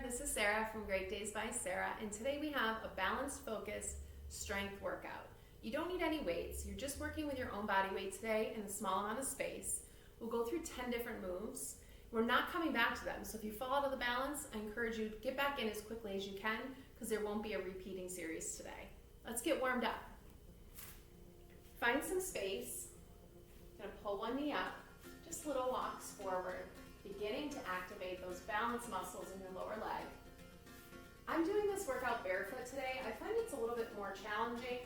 this is Sarah from Great Days by Sarah, and today we have a balanced, focused strength workout. You don't need any weights. You're just working with your own body weight today in a small amount of space. We'll go through 10 different moves. We're not coming back to them, so if you fall out of the balance, I encourage you to get back in as quickly as you can because there won't be a repeating series today. Let's get warmed up. Find some space. Gonna pull one knee up, just little walks forward, beginning to activate those balance muscles in your lower leg. I'm doing this workout barefoot today. I find it's a little bit more challenging.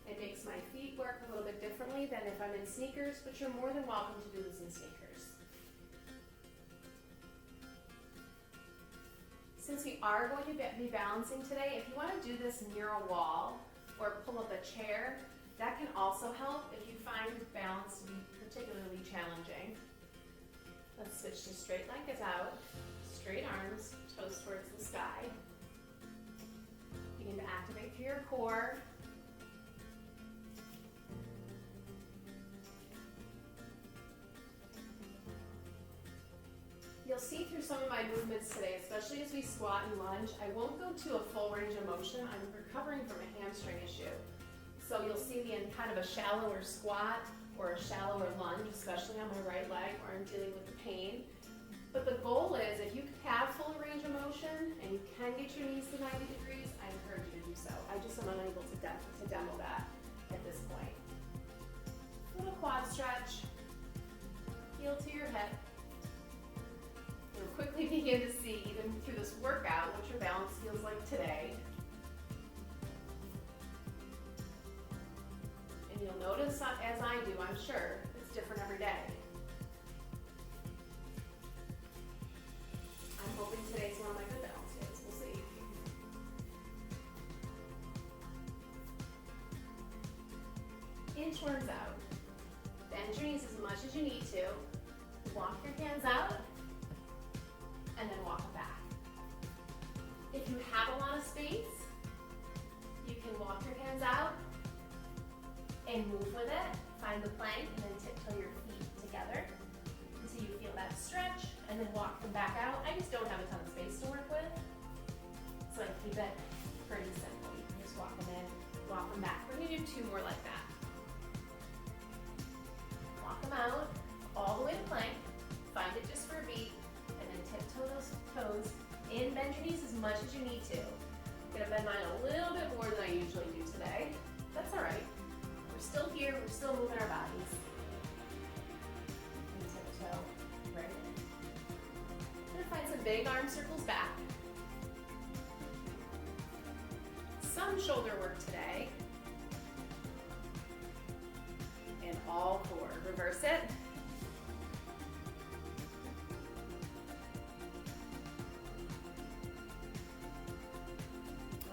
It makes my feet work a little bit differently than if I'm in sneakers, but you're more than welcome to do this in sneakers. Since we are going to be balancing today, if you want to do this near a wall or pull up a chair, that can also help if you find balance to be particularly challenging. Let's switch to straight leg is out, straight arms, toes towards the sky. Begin to activate through your core. You'll see through some of my movements today, especially as we squat and lunge, I won't go to a full range of motion. I'm recovering from a hamstring issue. So you'll see me in kind of a shallower squat or a shallower lunge, especially on my right leg where I'm dealing with the pain. But the goal is, if you have full range of motion and you can get your knees to 90 degrees, I encourage you to do so. I just am unable to demo that at this point. Little quad stretch, heel to your hip. You'll quickly begin to see, even through this workout, what your balance feels like today. And you'll notice, as I do, I'm sure, it's different every day. I'm hoping today's one of my good balance days. We'll see. Inchworms out. Bend your knees as much as you need to. Walk your hands out, and then walk back. If you have a lot of space, you can walk your hands out and move with it. Find the plank and then tiptoe your feet together until you feel that stretch, and then walk them back out. I just don't have a ton of space to work with, so I keep it pretty simple. You can just walk them in, walk them back. We're gonna do 2 more like that. Walk them out all the way to plank. Find it just for a beat, and then tiptoe those toes in. Bend your knees as much as you need to. I'm gonna bend mine a little bit more than I usually do today. That's all right. We're still here, we're still moving our bodies. And tiptoe right in. I'm gonna find some big arm circles back. Some shoulder work today. And all forward. Reverse it.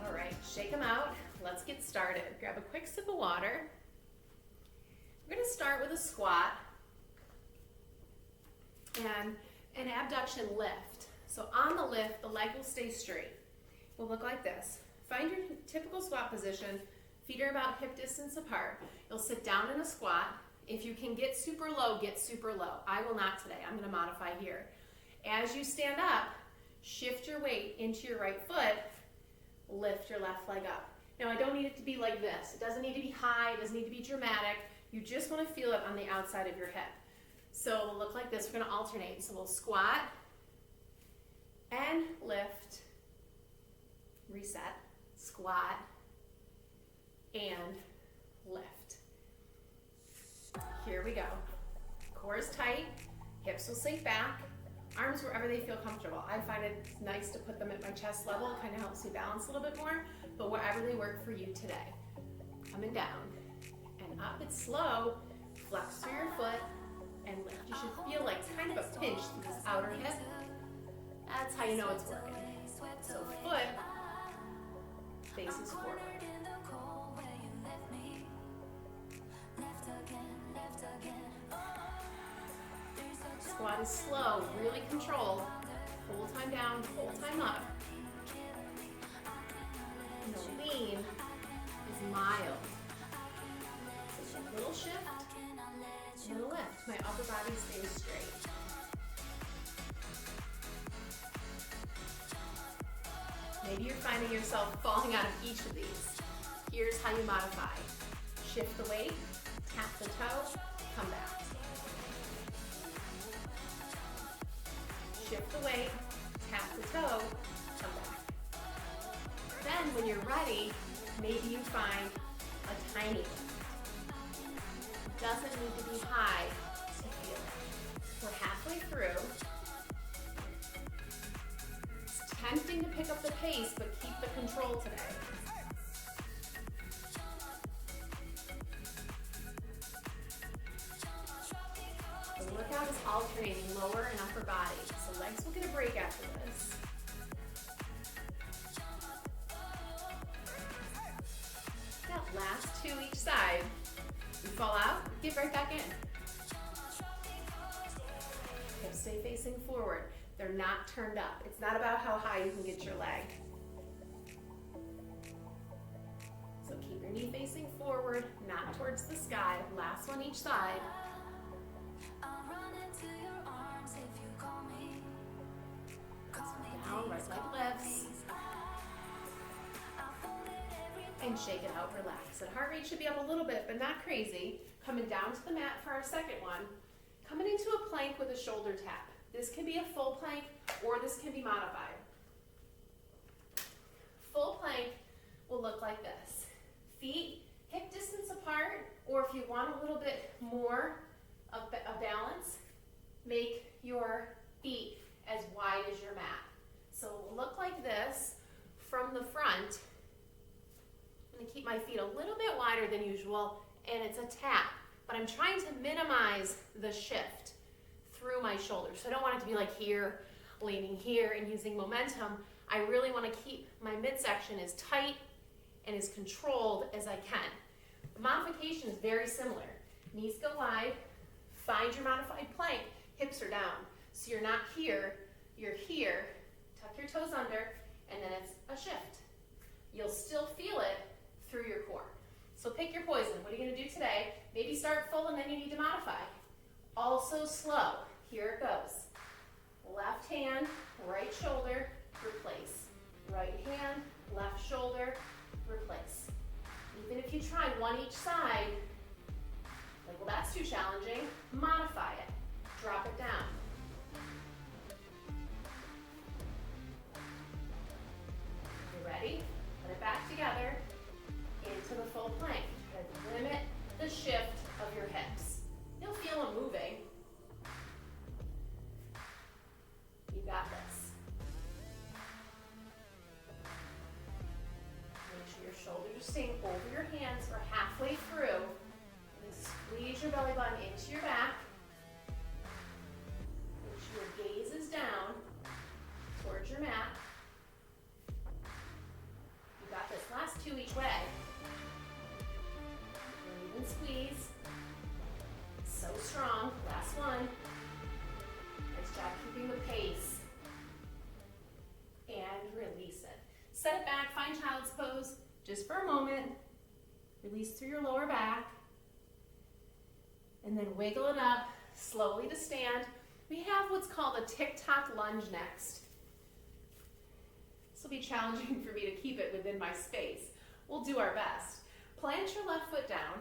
All right, shake them out. Let's get started. Grab a quick sip of water. We're going to start with a squat and an abduction lift. So on the lift, the leg will stay straight. Will look like this. Find your typical squat position. Feet are about hip distance apart. You'll sit down in a squat. If you can get super low, get super low. I will not today. I'm going to modify here. As you stand up, shift your weight into your right foot. Lift your left leg up. Now I don't need it to be like this. It doesn't need to be high, it doesn't need to be dramatic. You just want to feel it on the outside of your hip. So it'll look like this. We're going to alternate. So we'll squat and lift, reset, squat, and lift. Here we go. Core is tight, hips will sink back. Arms wherever they feel comfortable. I find it nice to put them at my chest level. It kind of helps me balance a little bit more, but wherever they work for you today. Coming down and up. It's slow. Flex through your foot and lift. You should feel like kind of a pinch through this outer hip. That's how you know it's working. So foot faces forward. Squat is slow, really controlled. Whole time down, whole time up. And the lean is mild. So a little shift and a lift. My upper body stays straight. Maybe you're finding yourself falling out of each of these. Here's how you modify. Shift the weight, tap the toe, come back. Shift the weight, tap the toe, come back. Then when you're ready, maybe you find a tiny lift. Doesn't need to be high to feel it. We're halfway through. It's tempting to pick up the pace, but keep the control today. The workout is alternating lower and upper body, so legs will get a break after this. Now, last two each side. You fall out, get right back in. Hips stay facing forward. They're not turned up. It's not about how high you can get your leg. So keep your knee facing forward, not towards the sky. Last one each side. Down, right leg lifts. And shake it out, relax. And heart rate should be up a little bit, but not crazy. Coming down to the mat for our second one. Coming into a plank with a shoulder tap. This can be a full plank, or this can be modified. Full plank will look like this. Feet hip distance apart, or if you want a little bit more of a balance, make your feet as wide as your mat. So it will look like this from the front. I'm going to keep my feet a little bit wider than usual, and it's a tap, but I'm trying to minimize the shift through my shoulders. So I don't want it to be like here, leaning here and using momentum. I really want to keep my midsection as tight and as controlled as I can. The modification is very similar. Knees go wide, find your modified plank, hips are down. So you're not here, you're here, tuck your toes under, and then it's a shift. You'll still feel it through your core. So pick your poison. What are you going to do today? Maybe start full and then you need to modify. Also slow. Here it goes. Left hand, right shoulder, replace. Right hand, left shoulder, replace. Even if you try one each side, like, well, that's too challenging, modify it. Drop it down. You ready? Put it back together. Into the full plank. Limit the shift of your hips. You'll feel them moving. You got this. Make sure your shoulders are staying over your hands. We're halfway through. And squeeze your belly button into your back. Make sure your gaze is down towards your mat. You got this. Last two each way. Squeeze. So strong. Last one. Nice job keeping the pace. And release it. Set it back. Find child's pose just for a moment. Release through your lower back. And then wiggle it up slowly to stand. We have what's called a tick-tock lunge next. This will be challenging for me to keep it within my space. We'll do our best. Plant your left foot down.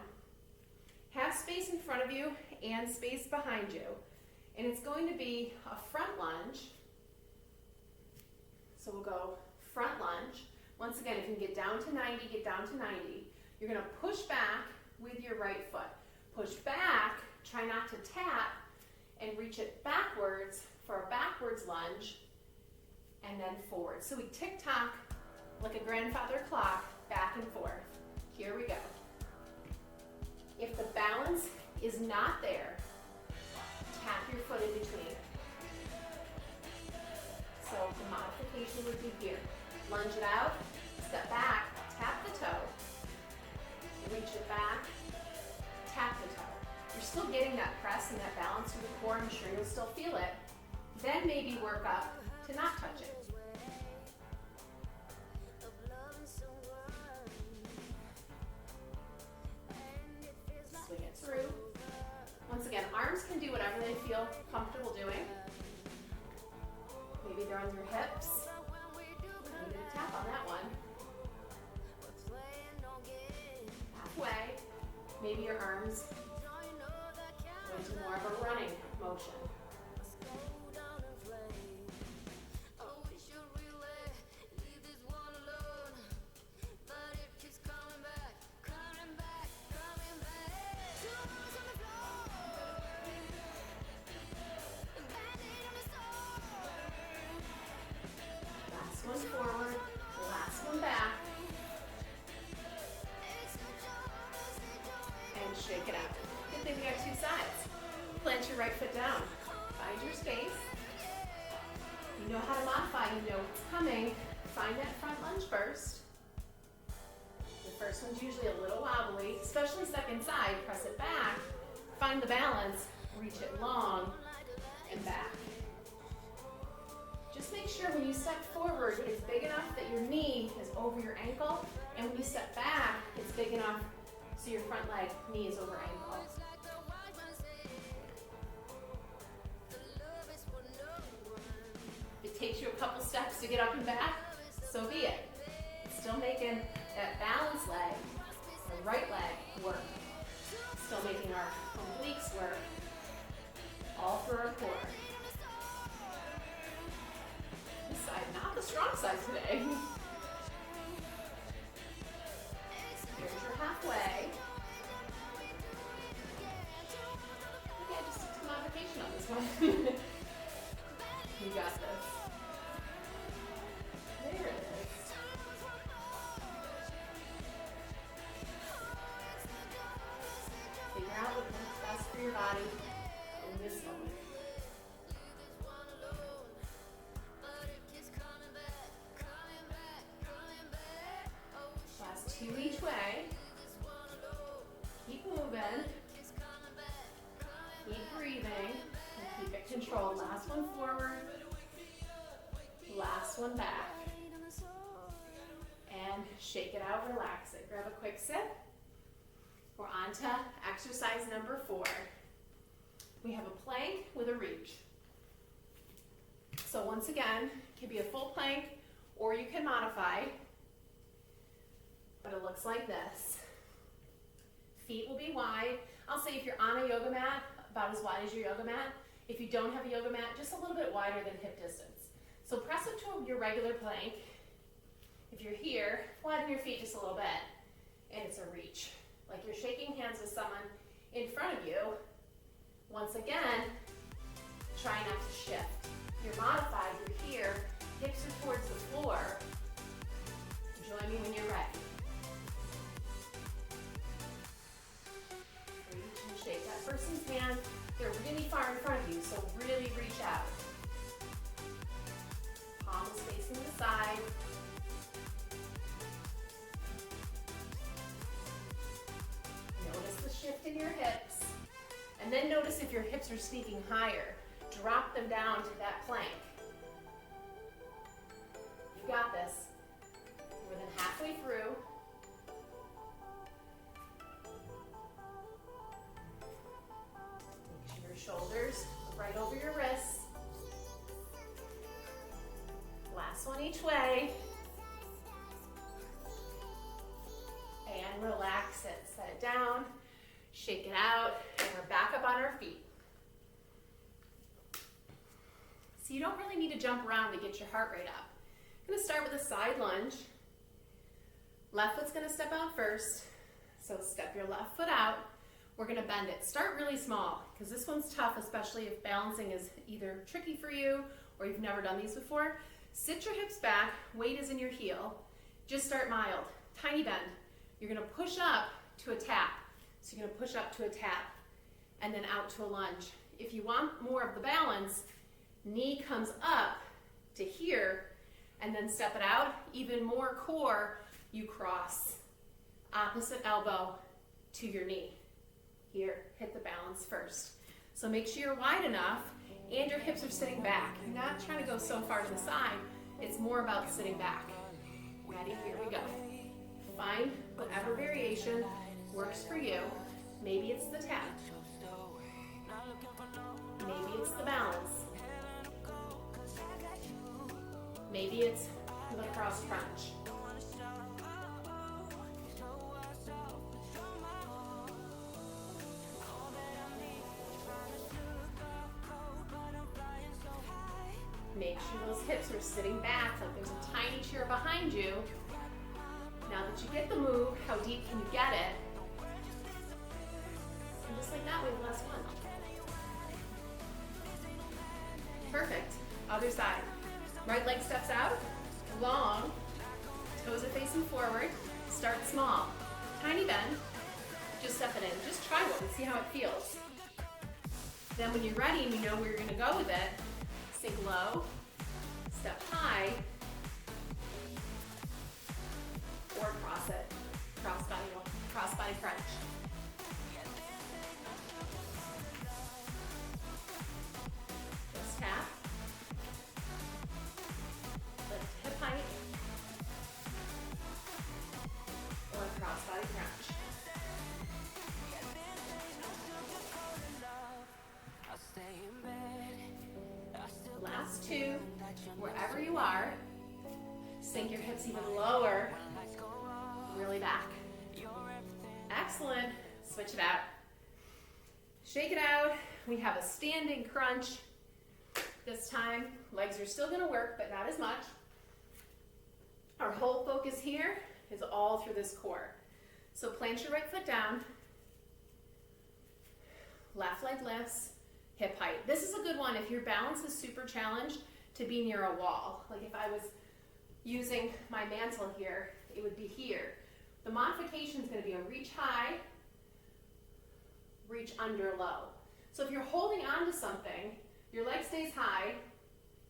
Have space in front of you and space behind you. And it's going to be a front lunge. So we'll go front lunge. Once again, if you can get down to 90, get down to 90. You're going to push back with your right foot. Push back, try not to tap, and reach it backwards for a backwards lunge, and then forward. So we tick-tock like a grandfather clock, back and forth. Here we go. If the balance is not there, tap your foot in between. So the modification would be here. Lunge it out, step back, tap the toe, reach it back, tap the toe. You're still getting that press and that balance through the core. I'm sure you'll still feel it. Then maybe work up to not touch it. Swing it through. Once again, arms can do whatever they feel comfortable doing. Maybe they're on your hips. Maybe to tap on that one. Halfway. Maybe your arms go into more of a running motion. Last one forward, last one back. And shake it out. Good thing we got two sides. Plant your right foot down. Find your space. You know how to modify, you know what's coming. Find that front lunge first. The first one's usually a little wobbly, especially second side. Press it back. Find the balance. Reach it long and back. Just make sure when you step forward, it's big enough that your knee is over your ankle, and when you step back, it's big enough so your front leg, knee is over ankle. If it takes you a couple steps to get up and back, so be it. Still making that balance leg, the right leg work. Still making our obliques work, all through our core. This side, not the strong side today. Here's your halfway. Maybe I just took some modification on this one. You got this. There it is. Figure out what works best for your body in this moment. Last two each way. Keep moving. Keep breathing. And keep it controlled. Last one forward. Last one back. And shake it out, relax it. Grab a quick sip. We're on to exercise number 4. We have a plank with a reach. So once again, it can be a full plank or you can modify, but it looks like this. Feet will be wide. I'll say if you're on a yoga mat, about as wide as your yoga mat. If you don't have a yoga mat, just a little bit wider than hip distance. So press up to your regular plank. If you're here, widen your feet just a little bit, and it's a reach. Like you're shaking hands with someone in front of you. Once again, try not to shift. You're modified, you're here, hips are towards the floor. Join me when you're ready. Reach and shake that person's hand. They're really far in front of you, so really reach out. Palms facing the side. Notice the shift in your hips. And then notice if your hips are sneaking higher. Drop them down to that plank. You got this. More than halfway through. Make sure your shoulders are right over your wrists. Last one each way. And relax it. Set it down. Shake it out. And we're back up on our feet. So you don't really need to jump around to get your heart rate up. I'm going to start with a side lunge. Left foot's going to step out first. So step your left foot out. We're going to bend it. Start really small because this one's tough, especially if balancing is either tricky for you or you've never done these before. Sit your hips back. Weight is in your heel. Just start mild. Tiny bend. You're going to push up to a tap. So you're going to push up to a tap and then out to a lunge. If you want more of the balance, knee comes up to here and then step it out. Even more core, you cross. Opposite elbow to your knee. Here, hit the balance first. So make sure you're wide enough and your hips are sitting back. You're not trying to go so far to the side. It's more about sitting back. Ready? Here we go. Find whatever variation works for you. Maybe it's the tap. Maybe it's the balance. Maybe it's with a cross crunch. Make sure those hips are sitting back, like there's a tiny chair behind you. Now that you get the move, how deep can you get it? And just like that, we have the last one. Perfect. Other side. Right leg steps out, long, toes are facing forward. Start small. Tiny bend, just step it in. Just try one and see how it feels. Then when you're ready and you know where you're gonna go with it, sink low, step high, or cross it. Cross body crunch. Just tap. Lift hip height. Or cross body crunch. Last two, wherever you are, sink your hips even lower, really back. Excellent, switch it out. Shake it out, we have a standing crunch. This time, legs are still gonna work, but not as much. Our whole focus here is all through this core. So plant your right foot down, left leg lifts, hip height. This is a good one if your balance is super challenged to be near a wall. Like if I was using my mantle here, it would be here. The modification is going to be a reach high, reach under low. So if you're holding on to something, your leg stays high,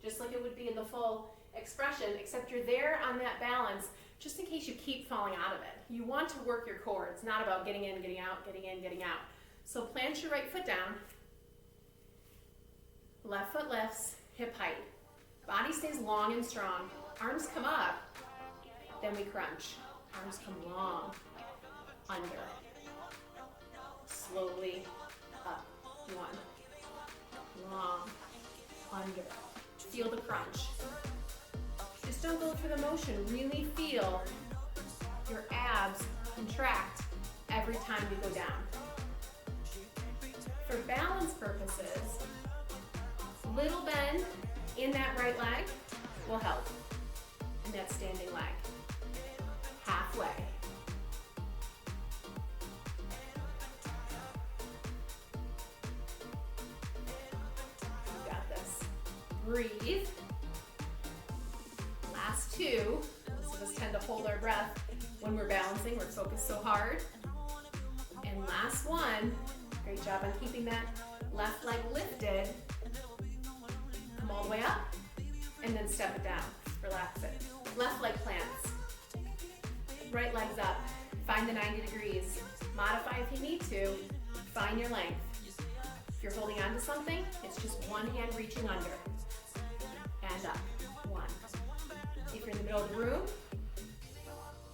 just like it would be in the full expression, except you're there on that balance, just in case you keep falling out of it. You want to work your core. It's not about getting in, getting out, getting in, getting out. So plant your right foot down, left foot lifts, hip height. Body stays long and strong. Arms come up, then we crunch. Arms come long, under. Slowly up, one. Long, under. Feel the crunch. Just don't go through the motion. Really feel your abs contract every time you go down. For balance purposes, little bend in that right leg will help. And that standing leg. Halfway. You got this. Breathe. Last two. Most of us tend to hold our breath when we're balancing. We're focused so hard. And last one. Great job on keeping that left leg lifted. Come all the way up, and then step it down. Relax it. Left leg plants. Right leg's up. Find the 90 degrees. Modify if you need to. Find your length. If you're holding on to something, it's just one hand reaching under. And up. One. If you're in the middle of the room,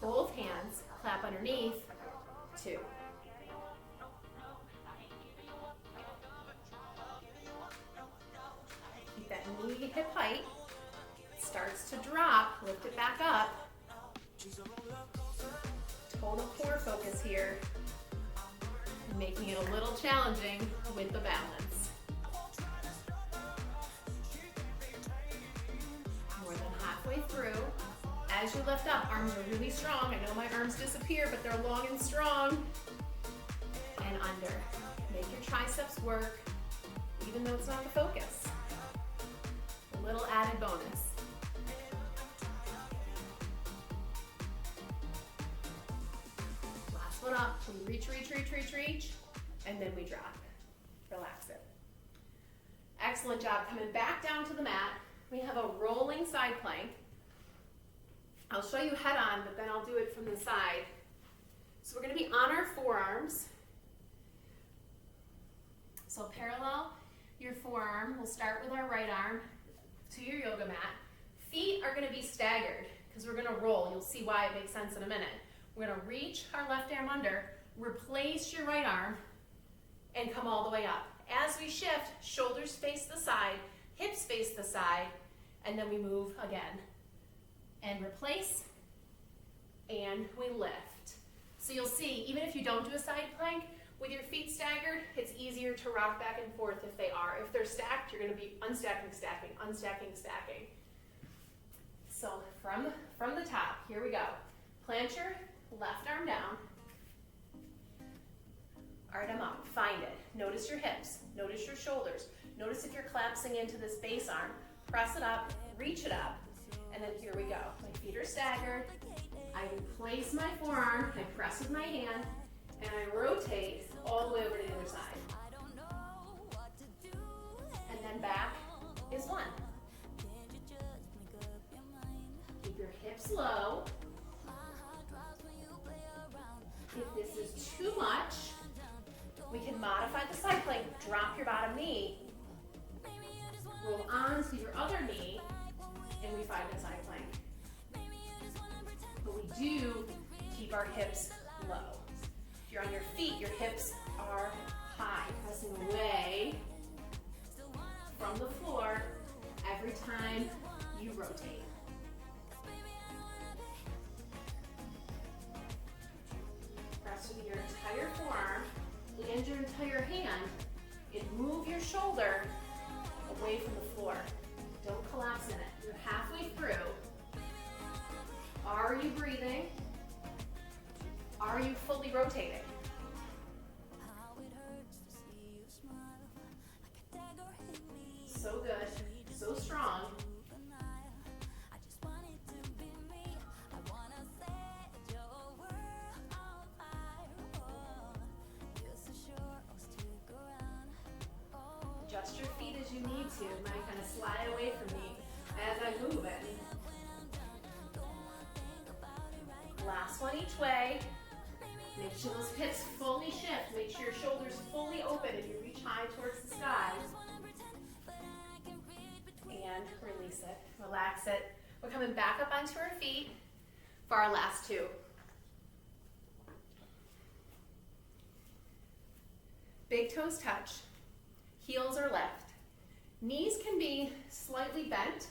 both hands clap underneath. Two. Keep that knee hip height. Starts to drop, lift it back up. Total core focus here. Making it a little challenging with the balance. More than halfway through. As you lift up, arms are really strong. I know my arms disappear, but they're long and strong. And under. Make your triceps work, even though it's not the focus. A little added bonus. Last one up. We reach, and then we drop. Relax it. Excellent job. Coming back down to the mat. We have a rolling side plank. I'll show you head on, but then I'll do it from the side. So we're going to be on our forearms. So parallel your forearm. We'll start with our right arm to your yoga mat. Feet are going to be staggered because we're going to roll. You'll see why it makes sense in a minute. We're going to reach our left arm under, replace your right arm, and come all the way up. As we shift, shoulders face the side, hips face the side, and then we move again. and replace, and we lift. So you'll see, even if you don't do a side plank, with your feet staggered, it's easier to rock back and forth if they are. If they're stacked, you're going to be unstacking, stacking, unstacking, stacking. So from the top, here we go. Plant your left arm down. Right arm up, find it. Notice your hips, notice your shoulders. Notice if you're collapsing into this base arm. Press it up, reach it up, and then here we go. My feet are staggered. I place my forearm, I press with my hand, and I rotate all the way over to the other side. And then back is one. Keep your hips low. If this is too much, we can modify the side plank. Drop your bottom knee, roll onto your other knee, and we find the side plank. But we do keep our hips low. If you're on your feet, your hips are high, pressing away from the floor every time you rotate. Press with your entire forearm and your entire hand, and move your shoulder away from the floor. Don't collapse in it. You're halfway through. Are you breathing? Are you fully rotating? So good, so strong. Adjust your feet as you need to. It might kind of slide away from me as I move it. Last one each way. Make sure those hips fully shift. Make sure your shoulders fully open and you reach high towards the sky. And release it. Relax it. We're coming back up onto our feet for our last two. Big toes touch. Heels are left. Knees can be slightly bent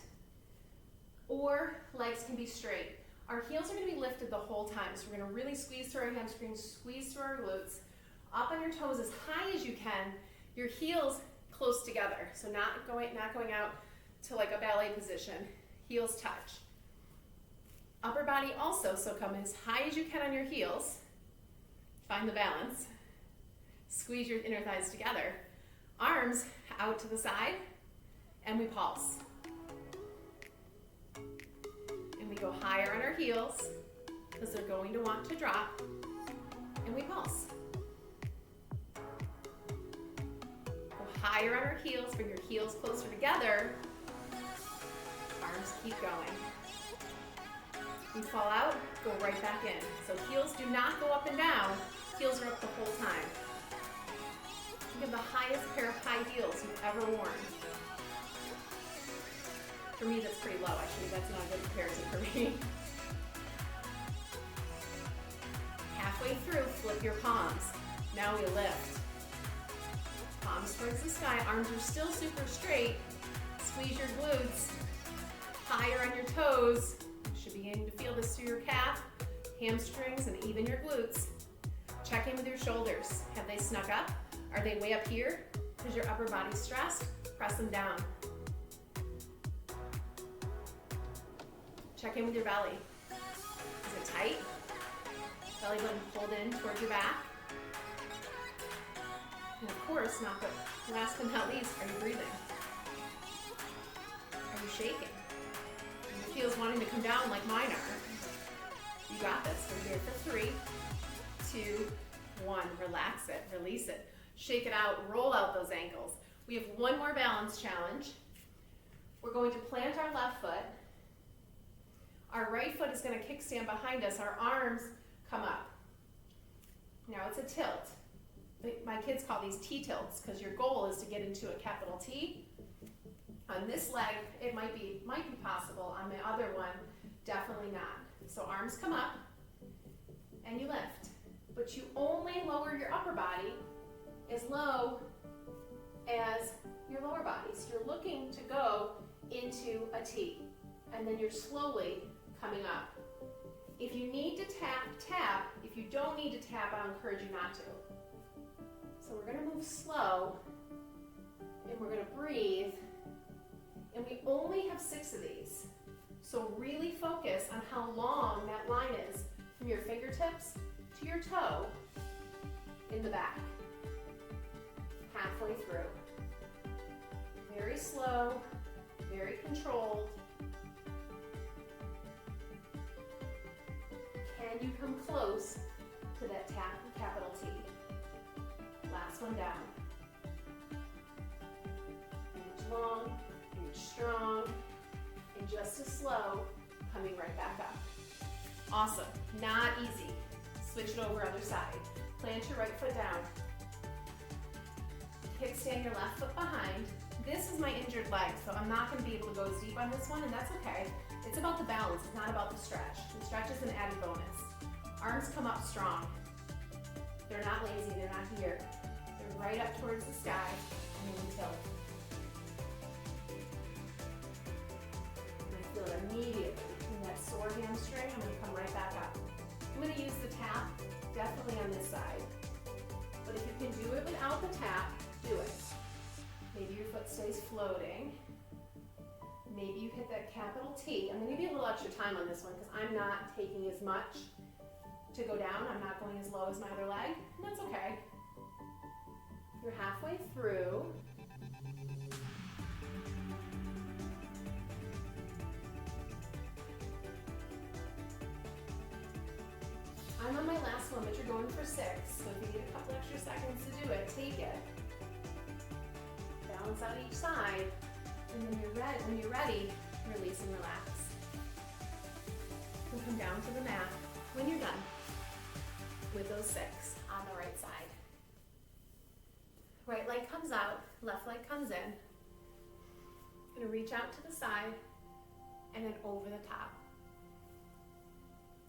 or legs can be straight. Our heels are going to be lifted the whole time, so we're going to really squeeze through our hamstrings, squeeze through our glutes, up on your toes as high as you can, your heels close together, so not going out to like a ballet position. Heels touch. Upper body also, so come as high as you can on your heels, find the balance, squeeze your inner thighs together, arms out to the side, and we pulse. And we go higher on our heels, because they're going to want to drop, and we pulse. Go higher on our heels, bring your heels closer together, arms keep going. We fall out, go right back in. So heels do not go up and down, heels are up the whole time. Think of the highest pair of high heels you've ever worn. For me, that's pretty low. Actually, that's not a good comparison for me. Halfway through, flip your palms. Now we lift. Palms towards the sky, arms are still super straight. Squeeze your glutes. Higher on your toes. You should be beginning to feel this through your calf, hamstrings, and even your glutes. Check in with your shoulders. Have they snuck up? Are they way up here? Is your upper body stressed? Press them down. Check in with your belly. Is it tight? Belly button pulled in towards your back. And of course, last but not least, are you breathing? Are you shaking? Are your heels wanting to come down like mine are? You got this. We're here for 3, 2, 1. Relax it, release it. Shake it out, roll out those ankles. We have one more balance challenge. We're going to plant our left foot. Our right foot is going to kickstand behind us. Our arms come up. Now it's a tilt. My kids call these T-tilts because your goal is to get into a capital T. On this leg, it might be possible. On the other one, definitely not. So arms come up and you lift. But you only lower your upper body as low as your lower body. So you're looking to go into a T. And then you're slowly coming up. If you need to tap, tap. If you don't need to tap, I'll encourage you not to. So we're gonna move slow, and we're gonna breathe, and we only have 6 of these. So really focus on how long that line is from your fingertips to your toe in the back. Halfway through. Very slow, very controlled. Can you come close to that capital T? Last one down. Inch long, inch strong, and just as slow, coming right back up. Awesome, not easy. Switch it over other side. Plant your right foot down. Kickstand your left foot behind. This is my injured leg, so I'm not gonna be able to go as deep on this one, and that's okay. It's about the balance, it's not about the stretch. The stretch is an added bonus. Arms come up strong. They're not lazy, they're not here. They're right up towards the sky, and then we tilt. And I feel it immediately. In that sore hamstring, I'm gonna come right back up. I'm gonna use the tap, definitely on this side. But if you can do it without the tap, do it. Maybe your foot stays floating. Maybe you hit that capital T. I'm gonna give you a little extra time on this one because I'm not taking as much to go down. I'm not going as low as my other leg, and that's okay. You're halfway through. I'm on my last one, but you're going for 6, so if you need a couple extra seconds to do it, take it. Balance out each side, and then when you're ready, release and relax. And come down to the mat when you're done with those 6 on the right side. Right leg comes out, left leg comes in. Gonna reach out to the side and then over the top.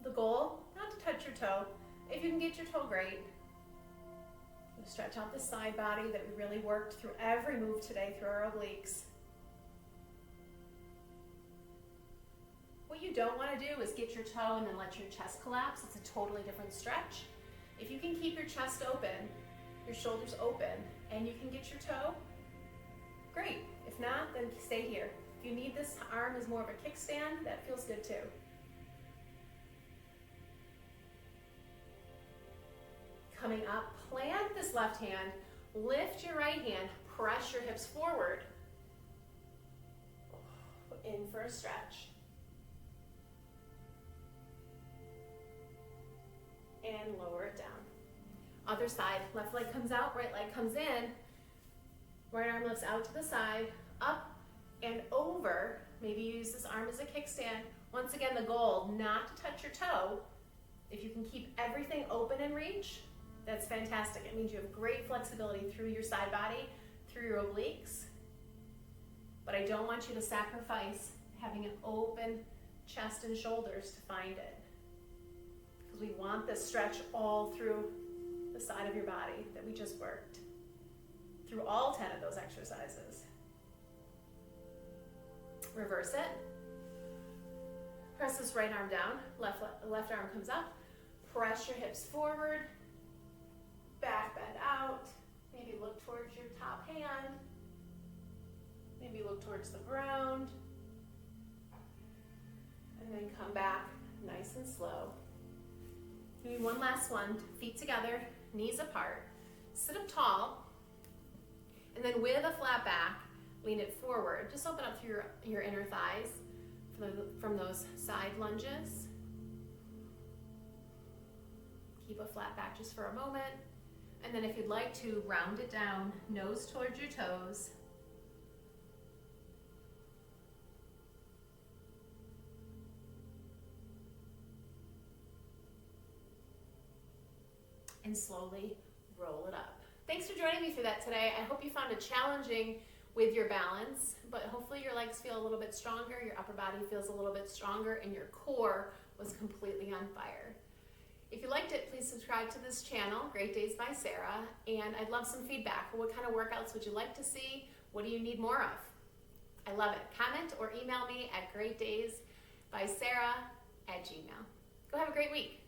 The goal, not to touch your toe. If you can get your toe, great. We'll stretch out the side body that we really worked through every move today through our obliques. What you don't want to do is get your toe and then let your chest collapse. It's a totally different stretch. If you can keep your chest open, your shoulders open, and you can get your toe, great. If not, then stay here. If you need this arm as more of a kickstand, that feels good too. Coming up, plant this left hand, lift your right hand, press your hips forward. In for a stretch. And lower it down. Other side, left leg comes out, right leg comes in. Right arm lifts out to the side, up and over. Maybe use this arm as a kickstand. Once again, the goal, not to touch your toe. If you can keep everything open and reach, that's fantastic. It means you have great flexibility through your side body, through your obliques. But I don't want you to sacrifice having an open chest and shoulders to find it. Because we want this stretch all through the side of your body that we just worked. Through all 10 of those exercises. Reverse it. Press this right arm down, left arm comes up. Press your hips forward. Back bend out. Maybe look towards your top hand. Maybe look towards the ground. And then come back nice and slow. Maybe one last one. Feet together, knees apart. Sit up tall. And then with a flat back, lean it forward. Just open up through your inner thighs from those side lunges. Keep a flat back just for a moment. And then if you'd like to, round it down, nose towards your toes. And slowly roll it up. Thanks for joining me through that today. I hope you found it challenging with your balance, but hopefully your legs feel a little bit stronger, your upper body feels a little bit stronger, and your core was completely on fire. If you liked it, please subscribe to this channel, Great Days by Sarah, and I'd love some feedback. What kind of workouts would you like to see? What do you need more of? I love it. Comment or email me at greatdaysbysarah @gmail.com. Go have a great week.